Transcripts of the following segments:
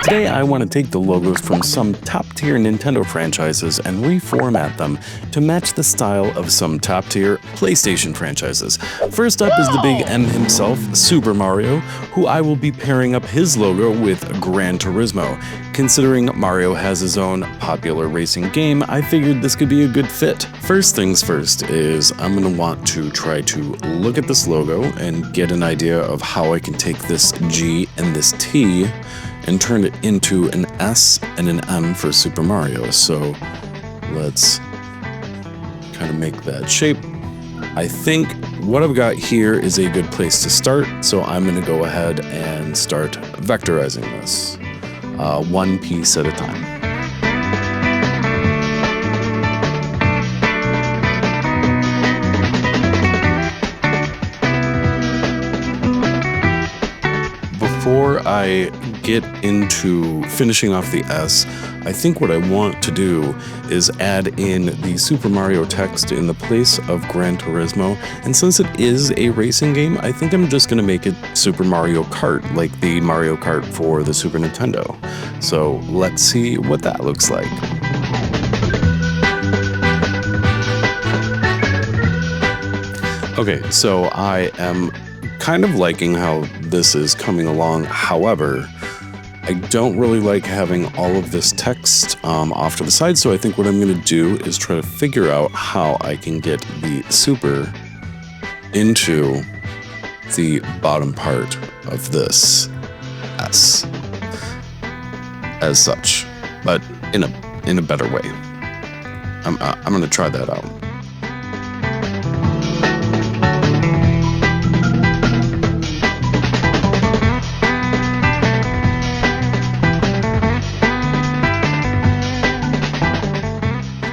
Today I want to take the logos from some top-tier Nintendo franchises and reformat them to match the style of some top-tier PlayStation franchises. First up is the big M himself, Super Mario, who I will be pairing up his logo with Gran Turismo. Considering Mario has his own popular racing game, I figured this could be a good fit. First things first is I'm going to want to try to look at this logo and get an idea of how I can take this G and this T and turn it into an S and an M for Super Mario. So let's kind of make that shape. I think what I've got here is a good place to start, so I'm going to go ahead and start vectorizing this, one piece at a time. Before I get into finishing off the S, I think what I want to do is add in the Super Mario text in the place of Gran Turismo, and since it is a racing game, I think I'm just going to make it Super Mario Kart, like the Mario Kart for the Super Nintendo. So let's see what that looks like. Okay, so I am kind of liking how this is coming along. However, I don't really like having all of this text off to the side, so I think what I'm going to do is try to figure out how I can get the super into the bottom part of this S as such, but in a better way. I'm going to try that out.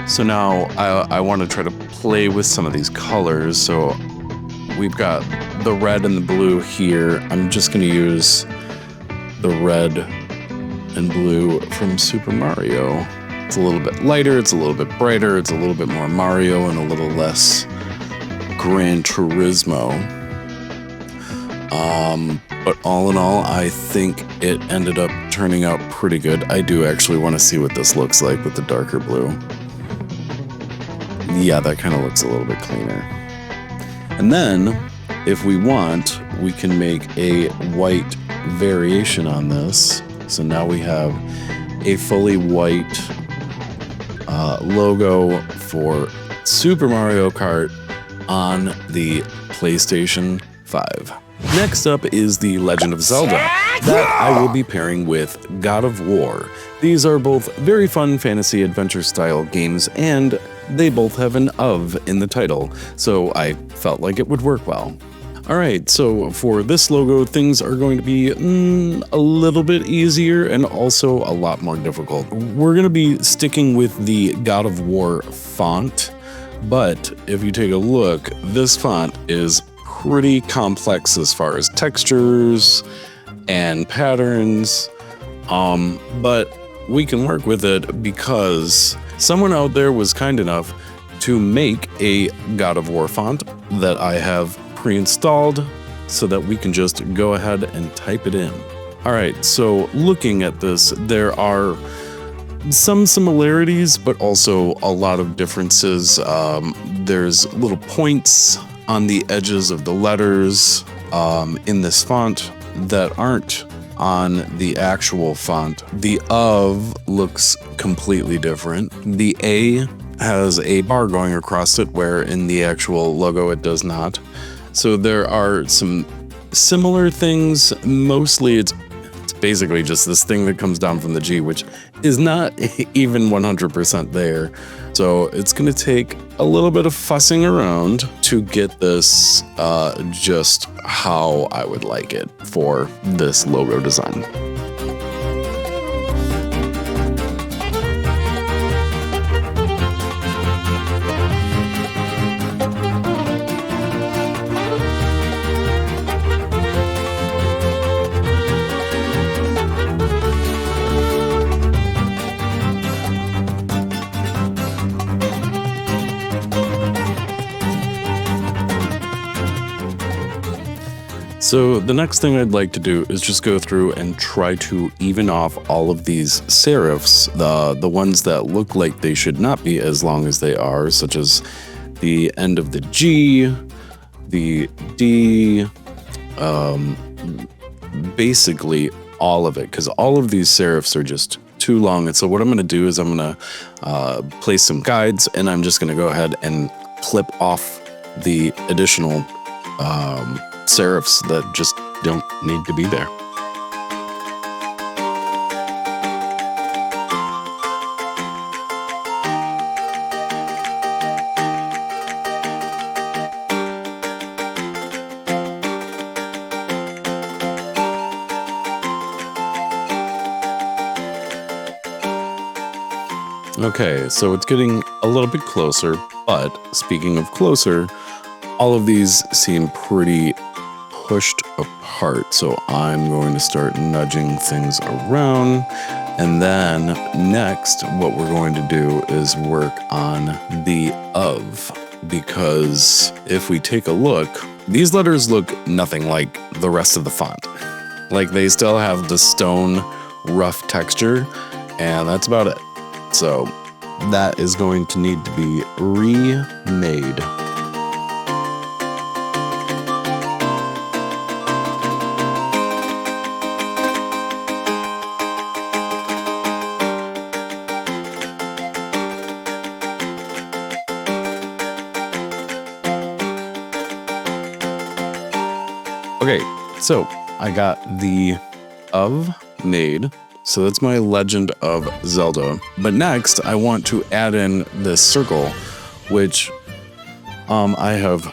So now I want to try to play with some of these colors. So we've got the red and the blue here. I'm just going to use the red and blue from Super Mario. It's a little bit lighter, it's a little bit brighter, it's a little bit more Mario and a little less Gran Turismo. But all in all, I think it ended up turning out pretty good. I do actually want to see what this looks like with the darker blue. Yeah, that kind of looks a little bit cleaner. And then, if we want, we can make a white variation on this. So now we have a fully white logo for Super Mario Kart on the PlayStation 5. Next up is The Legend of Zelda, that I will be pairing with God of War. These are both very fun fantasy adventure style games, and they both have an "of" in the title, so I felt like it would work well. Alright, so for this logo, things are going to be a little bit easier and also a lot more difficult. We're going to be sticking with the God of War font, but if you take a look, this font is pretty complex as far as textures and patterns, but we can work with it because someone out there was kind enough to make a God of War font that I have pre-installed so that we can just go ahead and type it in. All right, so looking at this, there are some similarities, but also a lot of differences. There's little points on the edges of the letters in this font that aren't on the actual font. The "of" looks completely different. The "a" has a bar going across it, where in the actual logo it does not. So there are some similar things. Mostly it's basically just this thing that comes down from the G, which is not even 100% there. So it's going to take a little bit of fussing around to get this just how I would like it for this logo design. So the next thing I'd like to do is just go through and try to even off all of these serifs, the ones that look like they should not be as long as they are, such as the end of the G, the D, basically all of it, because all of these serifs are just too long. And so what I'm going to do is I'm going to place some guides, and I'm just going to go ahead and clip off the additional serifs that just don't need to be there. Okay, so it's getting a little bit closer, but speaking of closer, all of these seem pretty pushed apart, so I'm going to start nudging things around. And then next, what we're going to do is work on the of, because if we take a look, these letters look nothing like the rest of the font. Like, they still have the stone rough texture, and that's about it. So that is going to need to be remade. Okay, so I got the of made. So that's my Legend of Zelda. But next, I want to add in this circle, which I have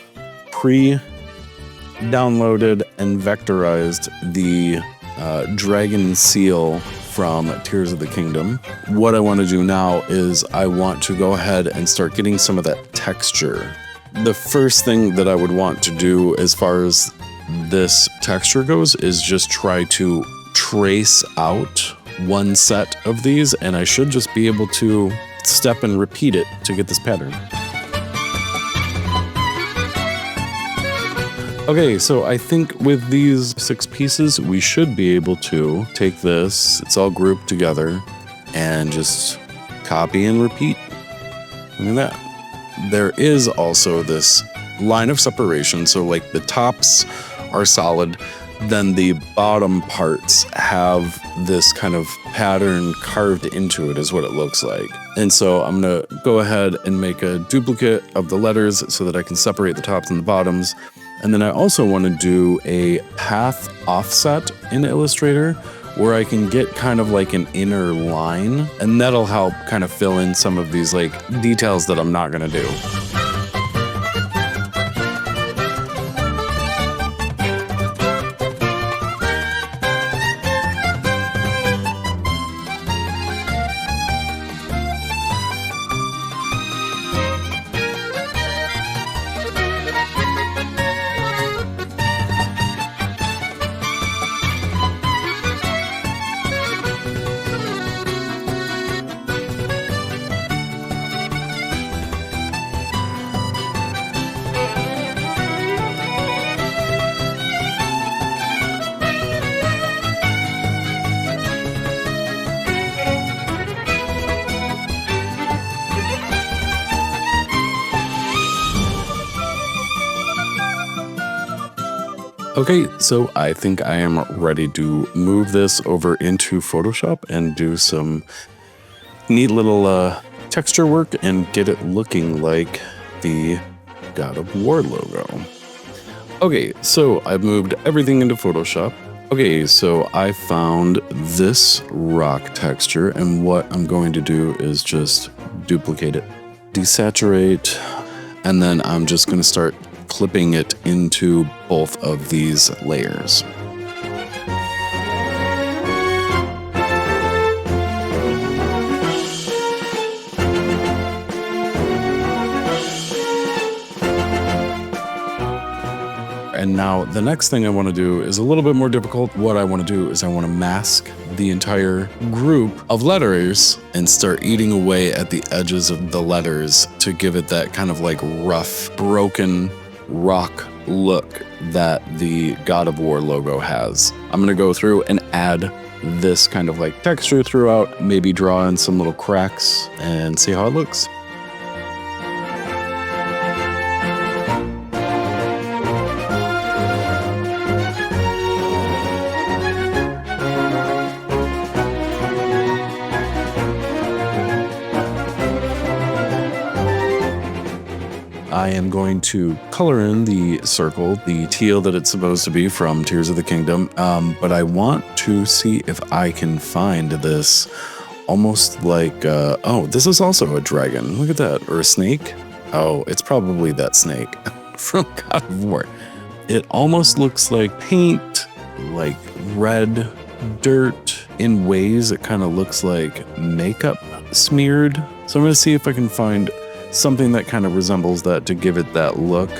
pre-downloaded and vectorized the dragon seal from Tears of the Kingdom. What I want to do now is I want to go ahead and start getting some of that texture. The first thing that I would want to do as far as this texture goes is just try to trace out one set of these, and I should just be able to step and repeat it to get this pattern. Okay, so I think with these 6 pieces, we should be able to take this, it's all grouped together, and just copy and repeat. Look at that. There is also this line of separation, so like the tops are solid, then the bottom parts have this kind of pattern carved into it is what it looks like. And so I'm gonna go ahead and make a duplicate of the letters so that I can separate the tops and the bottoms. And then I also want to do a path offset in Illustrator where I can get kind of like an inner line, and that'll help kind of fill in some of these like details that I'm not gonna do. Okay, so I think I am ready to move this over into Photoshop and do some neat little texture work and get it looking like the God of War logo. Okay, so I've moved everything into Photoshop. Okay, so I found this rock texture, and what I'm going to do is just duplicate it, desaturate, and then I'm just going to start clipping it into both of these layers. And now the next thing I want to do is a little bit more difficult. What I want to do is I want to mask the entire group of letters and start eating away at the edges of the letters to give it that kind of like rough, broken rock look that the God of War logo has. I'm gonna go through and add this kind of like texture throughout, maybe draw in some little cracks and see how it looks. I am going to color in the circle, the teal that it's supposed to be from Tears of the Kingdom, but I want to see if I can find this almost like, oh, this is also a dragon. Look at that. Or a snake. Oh, it's probably that snake from God of War. It almost looks like paint, like red dirt. In ways, it kind of looks like makeup smeared. So I'm going to see if I can find something that kind of resembles that to give it that look.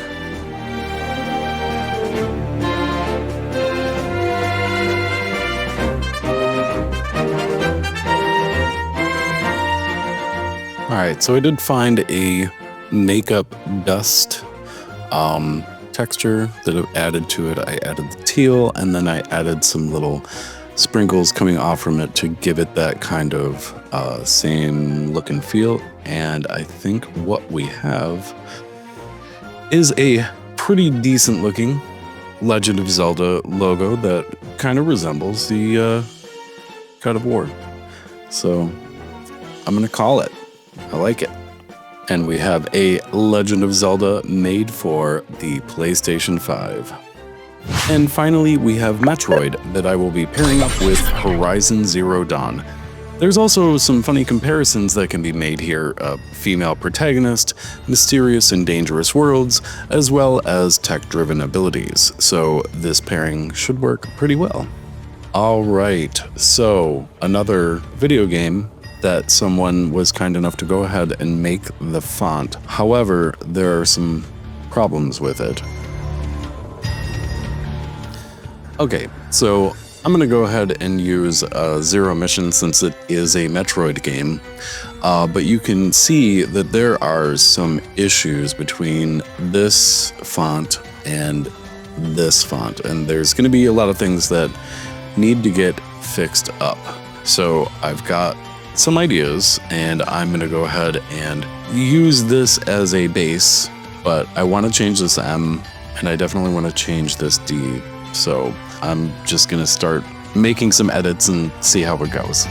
Alright, so I did find a makeup dust texture that I added to it. I added the teal, and then I added some little sprinkles coming off from it to give it that kind of same look and feel. And I think what we have is a pretty decent looking Legend of Zelda logo that kind of resembles the God of War. So I'm gonna call it. I like it. And we have a Legend of Zelda made for the PlayStation 5. And finally, we have Metroid that I will be pairing up with Horizon Zero Dawn. There's also some funny comparisons that can be made here, a female protagonist, mysterious and dangerous worlds, as well as tech-driven abilities, so this pairing should work pretty well. Alright, so another video game that someone was kind enough to go ahead and make the font. However, there are some problems with it. Okay, so I'm going to go ahead and use Zero Mission since it is a Metroid game, but you can see that there are some issues between this font and this font, and there's going to be a lot of things that need to get fixed up. So I've got some ideas, and I'm going to go ahead and use this as a base, but I want to change this M, and I definitely want to change this D. So I'm just going to start making some edits and see how it goes.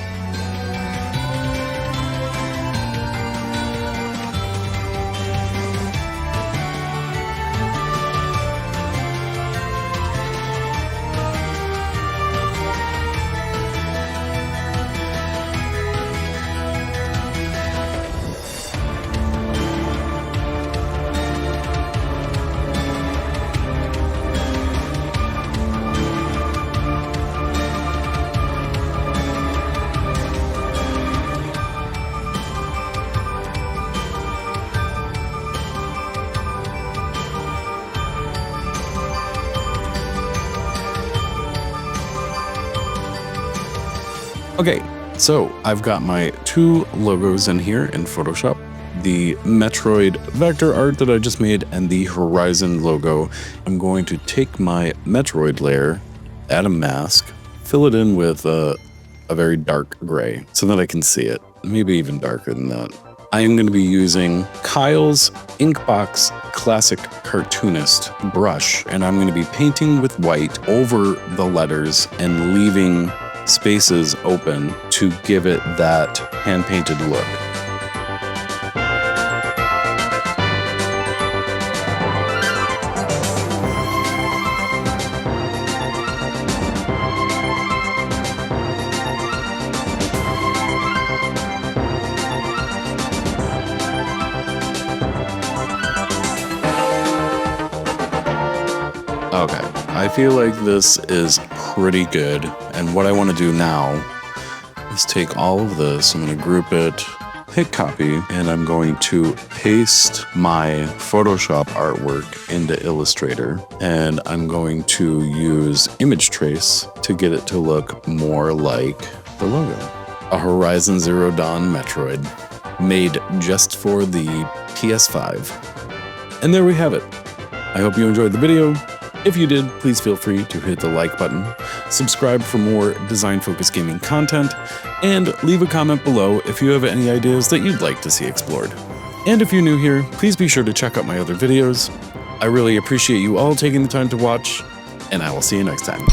Okay, so I've got my two logos in here in Photoshop, the Metroid vector art that I just made and the Horizon logo. I'm going to take my Metroid layer, add a mask, fill it in with a very dark gray so that I can see it, maybe even darker than that. I am going to be using Kyle's Inkbox Classic Cartoonist brush, and I'm going to be painting with white over the letters and leaving spaces open to give it that hand-painted look. Okay, I feel like this is pretty good, and what I want to do now is take all of this, I'm going to group it, hit copy, and I'm going to paste my Photoshop artwork into Illustrator, and I'm going to use Image Trace to get it to look more like the logo. A Horizon Zero Dawn Metroid, made just for the PS5. And there we have it. I hope you enjoyed the video. If you did, please feel free to hit the like button, subscribe for more design-focused gaming content, and leave a comment below if you have any ideas that you'd like to see explored. And if you're new here, please be sure to check out my other videos. I really appreciate you all taking the time to watch, and I will see you next time.